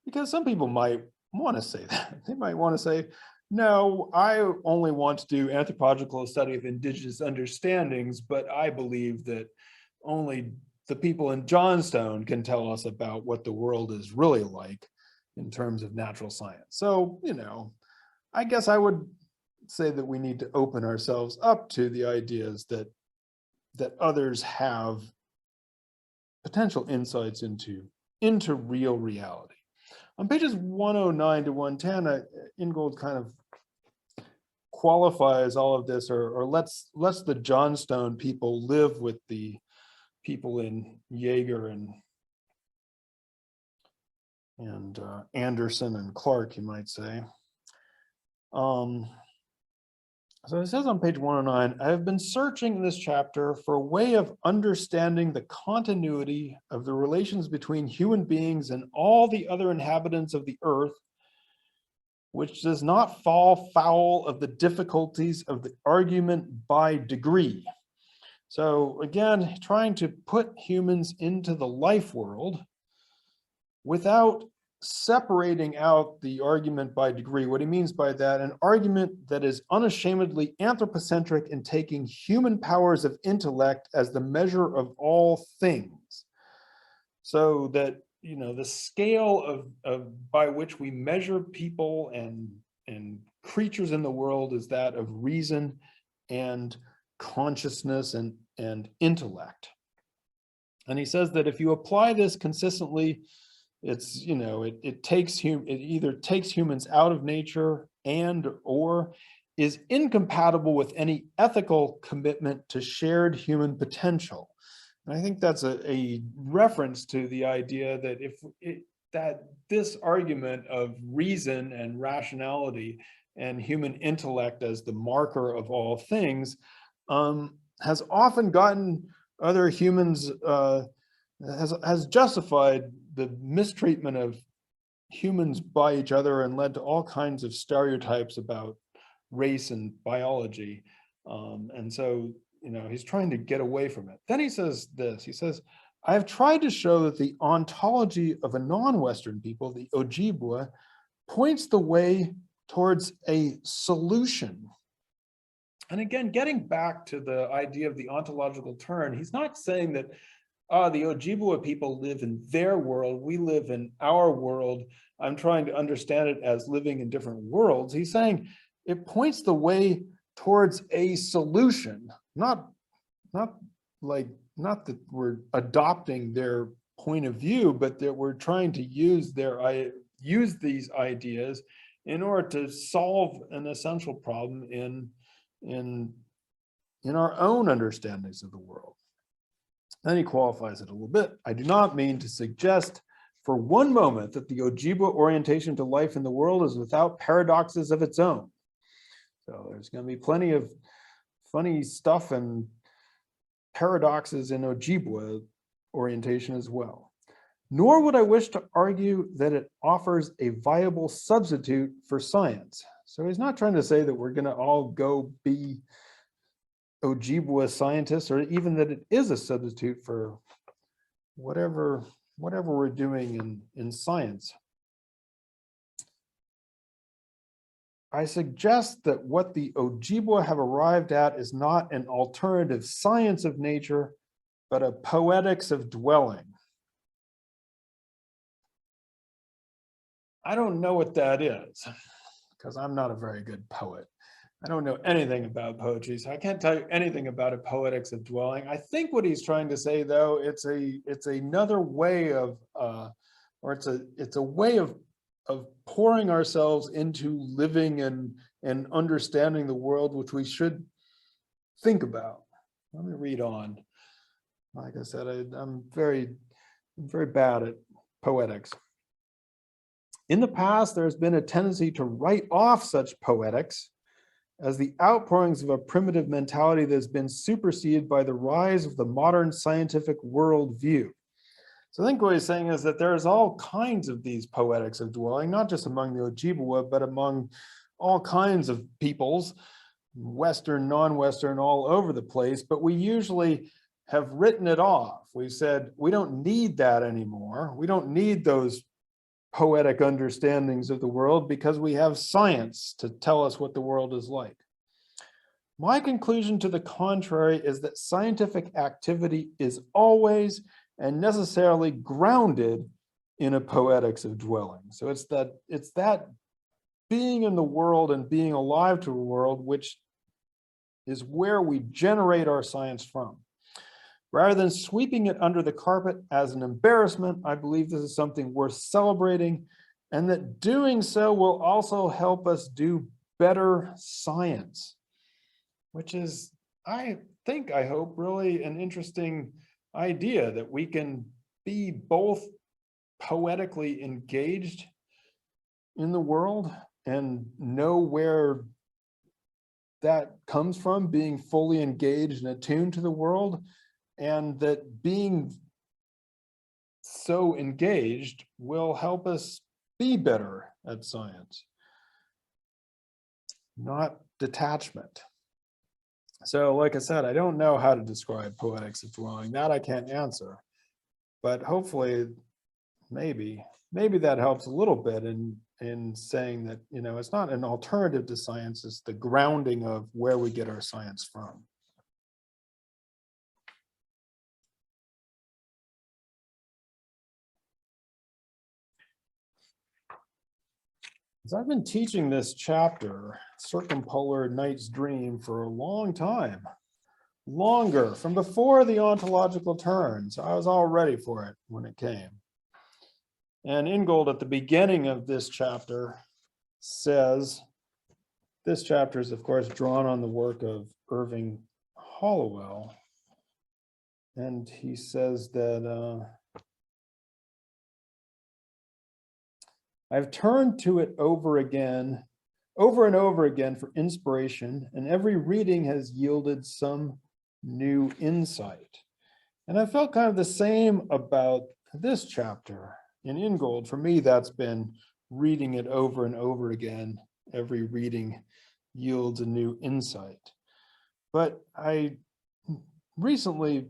because some people might want to say that. They might want to say, no, I only want to do anthropological study of indigenous understandings, but I believe that only the people in Johnstone can tell us about what the world is really like in terms of natural science. So, you know, I guess I would say that we need to open ourselves up to the ideas that others have potential insights into real reality. On pages 109 to 110, Ingold kind of qualifies all of this, or lets the Johnstone people live with the people in Jaeger and Anderson and Clark, you might say. So it says on page 109, I have been searching in this chapter for a way of understanding the continuity of the relations between human beings and all the other inhabitants of the earth, which does not fall foul of the difficulties of the argument by degree. So again, trying to put humans into the life world without separating out the argument by degree. What he means by that, an argument that is unashamedly anthropocentric in taking human powers of intellect as the measure of all things. So that, you know, the scale of by which we measure people and creatures in the world is that of reason and consciousness and intellect. And he says that if you apply this consistently, it's, you know, it either takes humans out of nature or is incompatible with any ethical commitment to shared human potential. And I think that's a reference to the idea that that this argument of reason and rationality and human intellect as the marker of all things has often gotten other humans, has justified the mistreatment humans by each other and led to all kinds of stereotypes about race and biology. And so, he's trying to get away from it. Then he says this, he says, I have tried to show that the ontology of a non-Western people, the Ojibwe, points the way towards a solution. And again, getting back to the idea of the ontological turn, he's not saying that the Ojibwe people live in their world, we live in our world. I'm trying to understand it as living in different worlds. He's saying it points the way towards a solution, not that we're adopting their point of view, but that we're trying to use these ideas in order to solve an essential problem in our own understandings of the world. Then he qualifies it a little bit. I do not mean to suggest for one moment that the Ojibwe orientation to life in the world is without paradoxes of its own. So there's going to be plenty of funny stuff and paradoxes in Ojibwe orientation as well. Nor would I wish to argue that it offers a viable substitute for science. So he's not trying to say that we're going to all go be Ojibwe scientists, or even that it is a substitute for whatever we're doing in science. I suggest that what the Ojibwe have arrived at is not an alternative science of nature, but a poetics of dwelling. I don't know what that is, because I'm not a very good poet. I don't know anything about poetry, so I can't tell you anything about a poetics of dwelling. I think what he's trying to say, though, it's another way of, or it's a way of pouring ourselves into living and understanding the world, which we should think about. Let me read on. Like I said, I'm very bad at poetics. In the past, there's been a tendency to write off such poetics as the outpourings of a primitive mentality that's been superseded by the rise of the modern scientific worldview. So I think what he's saying is that there's all kinds of these poetics of dwelling, not just among the Ojibwe, but among all kinds of peoples, Western, non-Western, all over the place, but we usually have written it off. We said, we don't need that anymore. We don't need those poetic understandings of the world because we have science to tell us what the world is like. My conclusion to the contrary is that scientific activity is always and necessarily grounded in a poetics of dwelling. So it's that being in the world and being alive to a world, which is where we generate our science from. Rather than sweeping it under the carpet as an embarrassment, I believe this is something worth celebrating, and that doing so will also help us do better science, which is, I hope, really an interesting idea, that we can be both poetically engaged in the world and know where that comes from, being fully engaged and attuned to the world, and that being so engaged will help us be better at science, not detachment. So like I said, I don't know how to describe poetics of dwelling. That I can't answer, but hopefully maybe that helps a little bit in saying that, it's not an alternative to science, it's the grounding of where we get our science from. So I've been teaching this chapter, Circumpolar Knight's Dream, for a long time, longer, from before the ontological turn. So I was all ready for it when it came. And Ingold at the beginning of this chapter says, this chapter is of course drawn on the work of Irving Hallowell. And he says that, I've turned to it over and over again for inspiration, and every reading has yielded some new insight. And I felt kind of the same about this chapter. in Ingold. For me, that's been reading it over and over again. Every reading yields a new insight. But I recently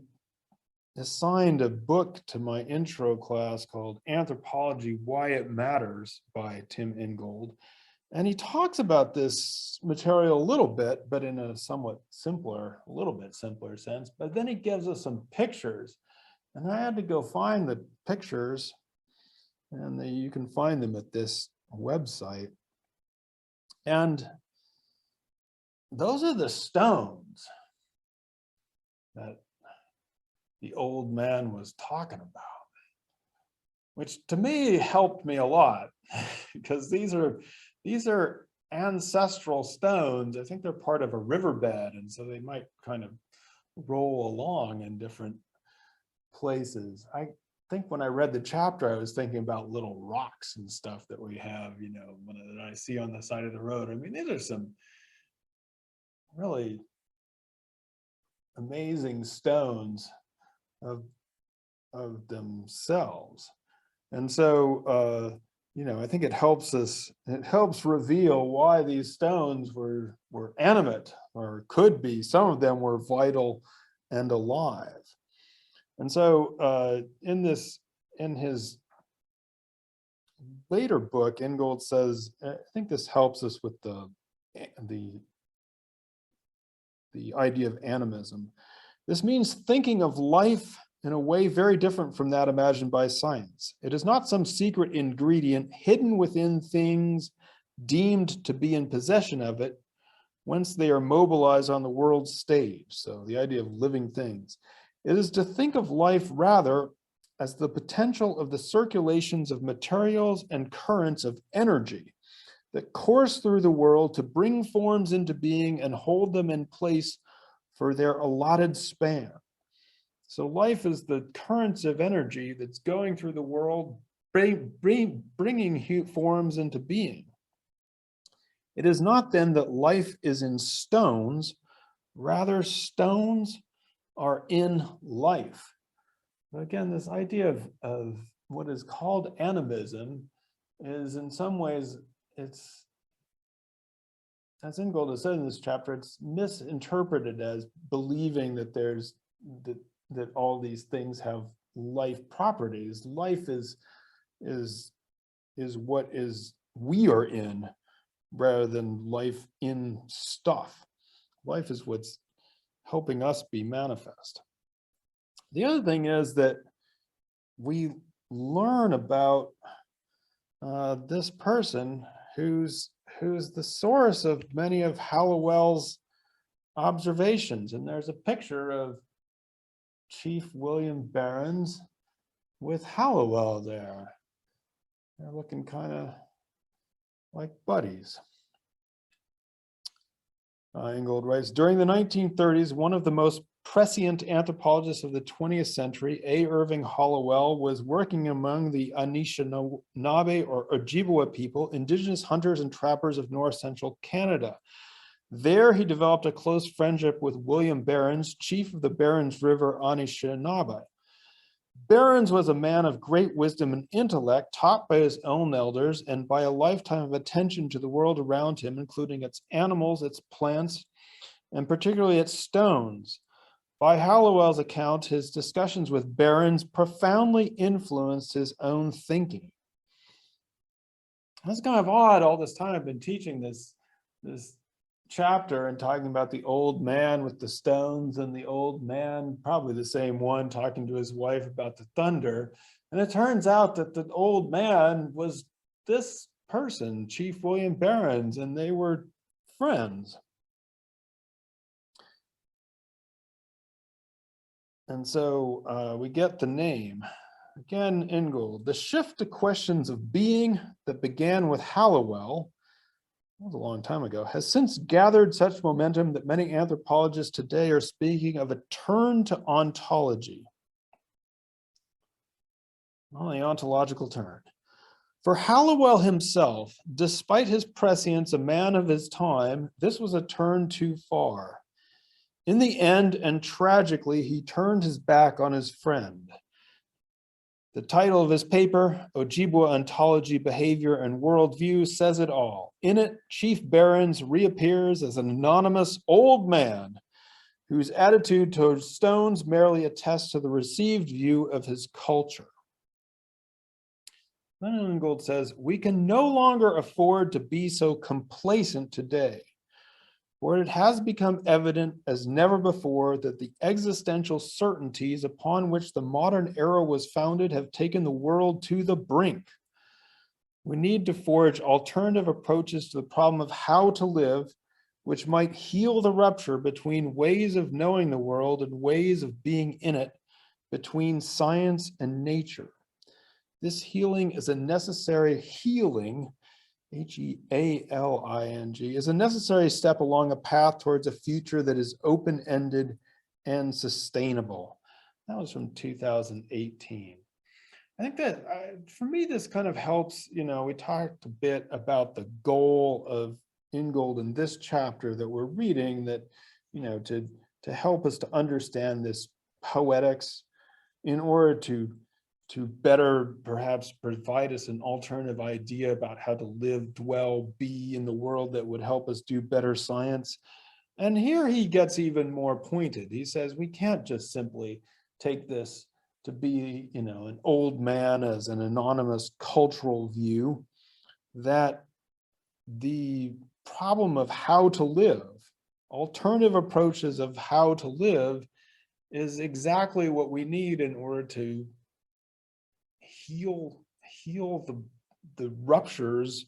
assigned a book to my intro class called Anthropology, Why It Matters by Tim Ingold. And he talks about this material a little bit, but in a somewhat simpler, a little bit simpler sense. But then he gives us some pictures. And I had to go find the pictures, and you can find them at this website. And those are the stones that the old man was talking about, which to me helped me a lot because these are ancestral stones. I think they're part of a riverbed, and so they might kind of roll along in different places. I think when I read the chapter, I was thinking about little rocks and stuff that we have, you know, that I see on the side of the road. I mean, these are some really amazing stones of themselves. And so, you know, I think it helps reveal why these stones were animate, or could be. Some of them were vital and alive. And so in his later book, Ingold says, I think this helps us with the idea of animism. This means thinking of life in a way very different from that imagined by science. It is not some secret ingredient hidden within things deemed to be in possession of it, whence they are mobilized on the world's stage. So the idea of living things. It is to think of life rather as the potential of the circulations of materials and currents of energy that course through the world to bring forms into being and hold them in place for their allotted span. So life is the currents of energy that's going through the world, bringing forms into being. It is not then that life is in stones, rather stones are in life. But again, this idea of what is called animism is in some ways, it's, as Ingold has said in this chapter, it's misinterpreted as believing that that all these things have life properties. Life is what we are in, rather than life in stuff. Life is what's helping us be manifest. The other thing is that we learn about this person who's the source of many of Hallowell's observations. And there's a picture of Chief William Berens with Hallowell there. They're looking kind of like buddies. Ingold writes, during the 1930s, one of the most prescient anthropologists of the 20th century, A. Irving Hallowell, was working among the Anishinaabe or Ojibwe people, indigenous hunters and trappers of north central Canada. There he developed a close friendship with William Berens, chief of the Berens River Anishinaabe. Berens was a man of great wisdom and intellect, taught by his own elders and by a lifetime of attention to the world around him, including its animals, its plants, and particularly its stones. By Hallowell's account, his discussions with Berens profoundly influenced his own thinking. That's kind of odd. All this time I've been teaching this chapter and talking about the old man with the stones and the old man, probably the same one, talking to his wife about the thunder. And it turns out that the old man was this person, Chief William Berens, and they were friends. And so we get the name. Again, Ingold, the shift to questions of being that began with Hallowell, that was a long time ago, has since gathered such momentum that many anthropologists today are speaking of a turn to ontology. Well, the ontological turn. For Hallowell himself, despite his prescience, a man of his time, this was a turn too far. In the end, and tragically, he turned his back on his friend. The title of his paper, Ojibwe Ontology, Behavior, and Worldview, says it all. In it, Chief Berens reappears as an anonymous old man whose attitude towards stones merely attests to the received view of his culture. Gold says, we can no longer afford to be so complacent today, for it has become evident as never before that the existential certainties upon which the modern era was founded have taken the world to the brink. We need to forge alternative approaches to the problem of how to live, which might heal the rupture between ways of knowing the world and ways of being in it, between science and nature. This healing is a necessary healing, H-E-A-L-I-N-G, is a necessary step along a path towards a future that is open-ended and sustainable. That was from 2018. I think that for me, this kind of helps, we talked a bit about the goal of Ingold in this chapter that we're reading, that, to help us to understand this poetics in order to better perhaps provide us an alternative idea about how to live, dwell, be in the world that would help us do better science. And here he gets even more pointed. He says, we can't just simply take this to be, an old man as an anonymous cultural view, that the problem of how to live, alternative approaches of how to live, is exactly what we need in order to heal the ruptures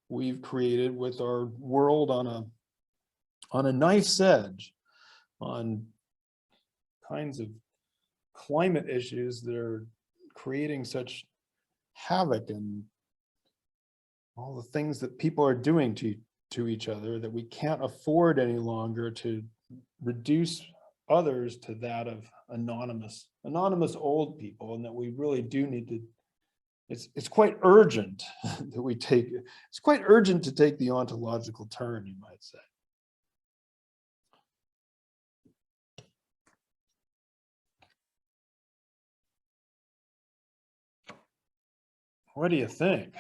we've created with our world on a knife's edge, on kinds of climate issues that are creating such havoc and all the things that people are doing to each other, that we can't afford any longer to reduce others to that of anonymous old people, and that we really do need to, it's quite urgent that it's quite urgent to take the ontological turn, you might say. What do you think?